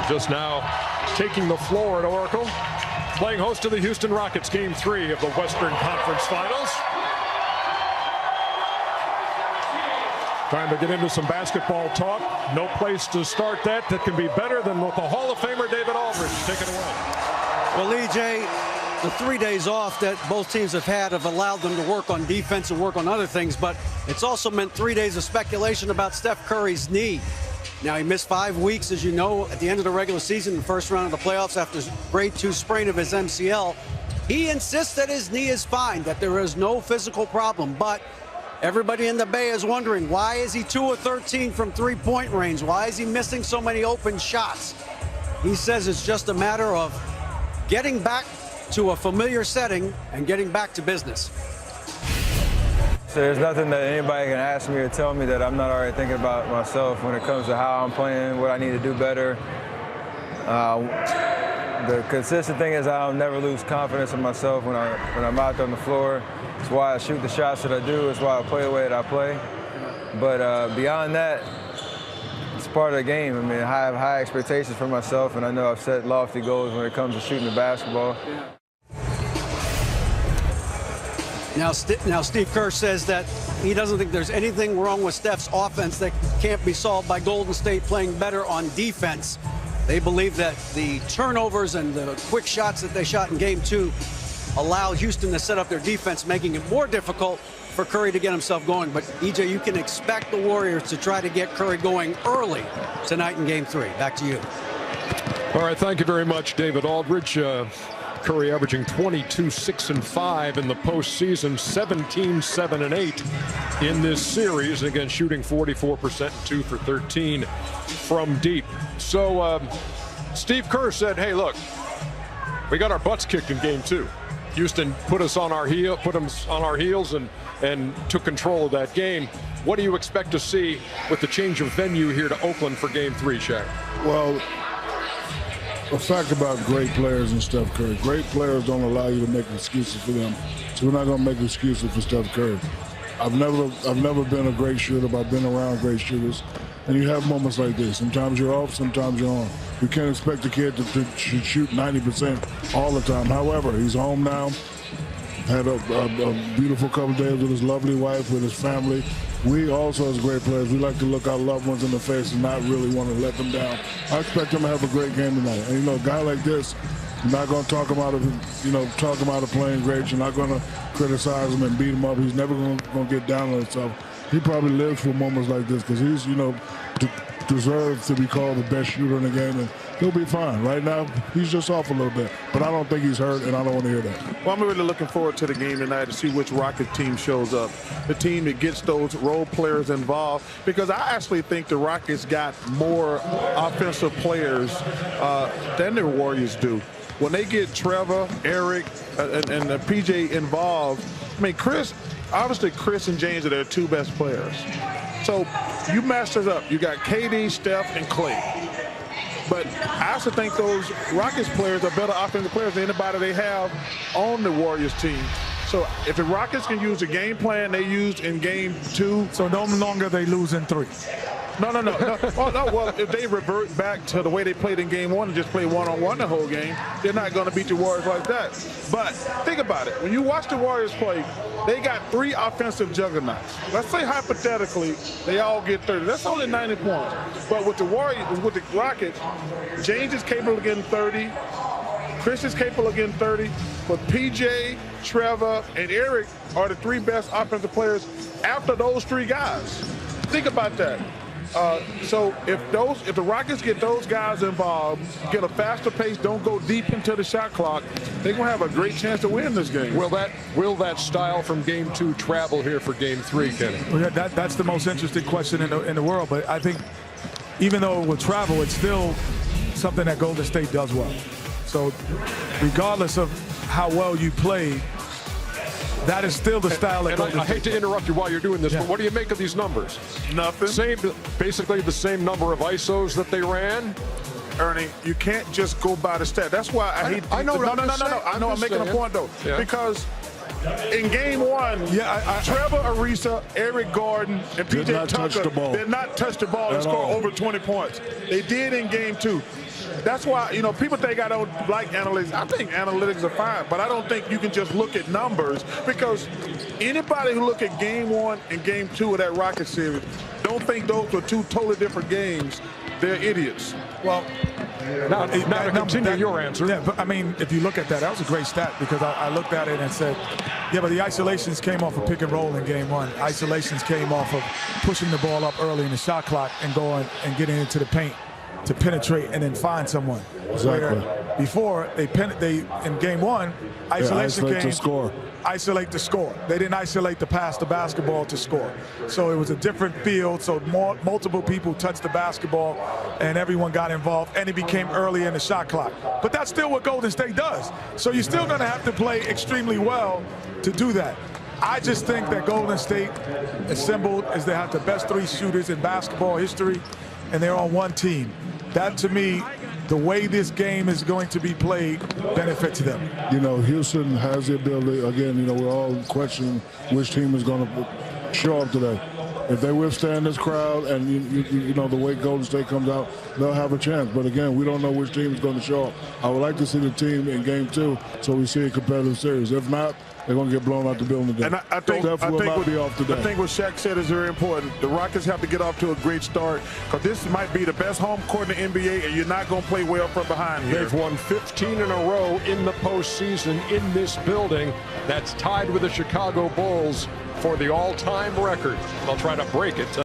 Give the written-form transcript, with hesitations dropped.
just now taking the floor at Oracle, playing host to the Houston Rockets, Game 3 of the Western Conference Finals. Time to get into some basketball talk. No place to start that can be better than with the Hall of Famer David Aldridge. Take it away. Well, EJ, the 3 days off that both teams have allowed them to work on defense and work on other things, but it's also meant 3 days of speculation about Steph Curry's knee. Now, he missed 5 weeks, as you know, at the end of the regular season, the first round of the playoffs after grade 2 sprain of his MCL. He insists that his knee is fine, that there is no physical problem, but everybody in the Bay is wondering, why is he 2 of 13 from three-point range? Why is he missing so many open shots? He says it's just a matter of getting back to a familiar setting and getting back to business. So there's nothing that anybody can ask me or tell me that I'm not already thinking about myself when it comes to how I'm playing, what I need to do better. The consistent thing is I'll never lose confidence in myself when I'm out there on the floor. It's why I shoot the shots that I do. It's why I play the way that I play. But beyond that, it's part of the game. I mean, I have high expectations for myself, and I know I've set lofty goals when it comes to shooting the basketball. Now, Steve Kerr says that he doesn't think there's anything wrong with Steph's offense that can't be solved by Golden State playing better on defense. They believe that the turnovers and the quick shots that they shot in Game 2 allow Houston to set up their defense, making it more difficult for Curry to get himself going. But, EJ, you can expect the Warriors to try to get Curry going early tonight in Game 3. Back to you. All right, thank you very much, David Aldridge. Curry averaging 22, 6, and 5 in the postseason, 17, 7, and 8 in this series. Again, shooting 44% and 2 for 13 from deep. So Steve Kerr said, hey, look, we got our butts kicked in Game 2. Houston put us on our heels and took control of that game. What do you expect to see with the change of venue here to Oakland for Game 3, Shaq? Well, a fact about great players and Steph Curry. Great players don't allow you to make excuses for them. So we're not going to make excuses for Steph Curry. I've never been a great shooter, but I've been around great shooters. And you have moments like this. Sometimes you're off, sometimes you're on. You can't expect a kid to shoot 90% all the time. However, he's home now. Had a beautiful couple days with his lovely wife, with his family. We also, as great players, we like to look our loved ones in the face and not really want to let them down. I expect him to have a great game tonight. And, you know, a guy like this, you're not going to talk him out of playing great. You're not going to criticize him and beat him up. He's never going to get down on himself. He probably lives for moments like this because he's, deserves to be called the best shooter in the game, and he'll be fine. Right now, he's just off a little bit, but I don't think he's hurt, and I don't want to hear that. Well, I'm really looking forward to the game tonight to see which Rockets team shows up, the team that gets those role players involved, because I actually think the Rockets got more offensive players than the Warriors do. When they get Trevor, Eric, and PJ involved, I mean, obviously Chris and James are their 2 best players. So you match it up. You got KD, Steph, and Clay. But I also think those Rockets players are better offensive players than anybody they have on the Warriors team. So if the Rockets can use the game plan they used in Game 2. So no longer they lose in 3. No. Oh, no. Well, if they revert back to the way they played in Game 1 and just play one-on-one the whole game, they're not going to beat the Warriors like that. But think about it. When you watch the Warriors play, they got 3 offensive juggernauts. Let's say hypothetically they all get 30. That's only 90 points. But with the Rockets, James is capable of getting 30. Chris is capable of getting 30. But PJ, Trevor, and Eric are the 3 best offensive players after those 3 guys. Think about that. So if the Rockets get those guys involved, get a faster pace, don't go deep into the shot clock, they're going to have a great chance to win this game. Will that style from Game 2 travel here for Game 3, Kenny? Well, that's the most interesting question in the world. But I think even though it will travel, it's still something that Golden State does well. So regardless of how well you play, that is still the style that I hate to interrupt you while you're doing this, but what do you make of these numbers? Nothing. Basically the same number of ISOs that they ran. Ernie, you can't just go by the stat. That's why I hate. I know. No. I know. I'm making a point though, because in Game 1, Trevor Ariza, Eric Gordon, and PJ Tucker did not touch the ball and score over 20 points. They did in Game 2. That's why, you know, people think I don't like analytics. I think analytics are fine, but I don't think you can just look at numbers, because anybody who look at game 1 and game 2 of that Rocket series don't think those are two totally different games. They're idiots. Well, now to continue your answer. Yeah, but I mean, if you look at that, that was a great stat, because I looked at it and said, yeah, but the isolations came off of pick and roll in game 1. Isolations came off of pushing the ball up early in the shot clock and going and getting into the paint to penetrate and then find someone. Exactly. Where before they in game 1, isolation isolate came to score. Isolate to score. They didn't isolate to pass the basketball to score. So it was a different field. So multiple people touched the basketball and everyone got involved, and it became early in the shot clock. But that's still what Golden State does. So you're still going to have to play extremely well to do that. I just think that Golden State assembled as they have the best 3 shooters in basketball history, and they're on one team. That, to me, the way this game is going to be played benefits them. You know, Houston has the ability, again, you know, we're all questioning which team is going to show up today. If they withstand this crowd and, you know, the way Golden State comes out, they'll have a chance. But, again, we don't know which team is going to show up. I would like to see the team in game 2 so we see a competitive series. If not, they're going to get blown out the building today. And I think what Shaq said is very important. The Rockets have to get off to a great start, because this might be the best home court in the NBA, and you're not going to play well from behind here. They've won 15 in a row in the postseason in this building. That's tied with the Chicago Bulls for the all-time record. They'll try to break it.